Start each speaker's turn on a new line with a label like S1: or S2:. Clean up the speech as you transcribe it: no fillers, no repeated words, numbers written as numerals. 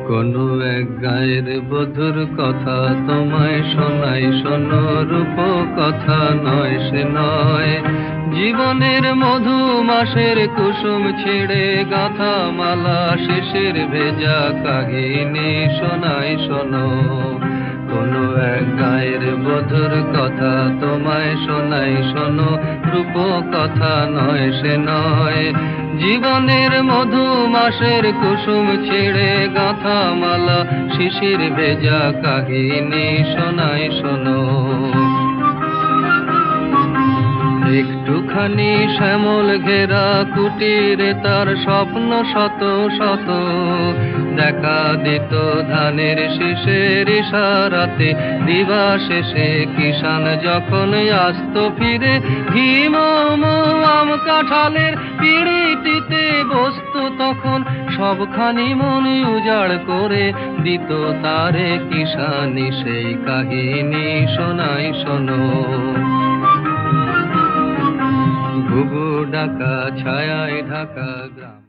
S1: কোনো এক গায়ের বধুর কথা তোমায় শোনাই, শোনো রূপ কথা নয় সে নয়। জীবনের মধু মাসের কুসুম ছিঁড়ে গাঁথা মালা, শিশির ভেজা কাহিনী শোনাই শোনো। কোনো এক গায়ের বধুর কথা তোমায় শোনাই, শোনো রূপ কথা নয় সে নয়। জীবনের মধু মাসের কুসুম ছিঁড়ে গাঁথা মালা, শিশির ভেজা কাহিনী শোনাই শোনো। একটুখানি শ্যামল ঘেরা কুটিরে তার স্বপ্ন শত শত, দেখা দিত ধানের শীষের ইশারাতে। দিবা শেষে কিষান যখন আসত ফিরে, হিম আম কাঁঠালের পিঁড়িটিতে বসতো তখন, সবখানি মন উজাড় করে দিত তারে কিষানি সেই কাহিনী শোনাই শোনো। ঘুঘু ডাকা ছায়ায় ঢাকা গ্রাম।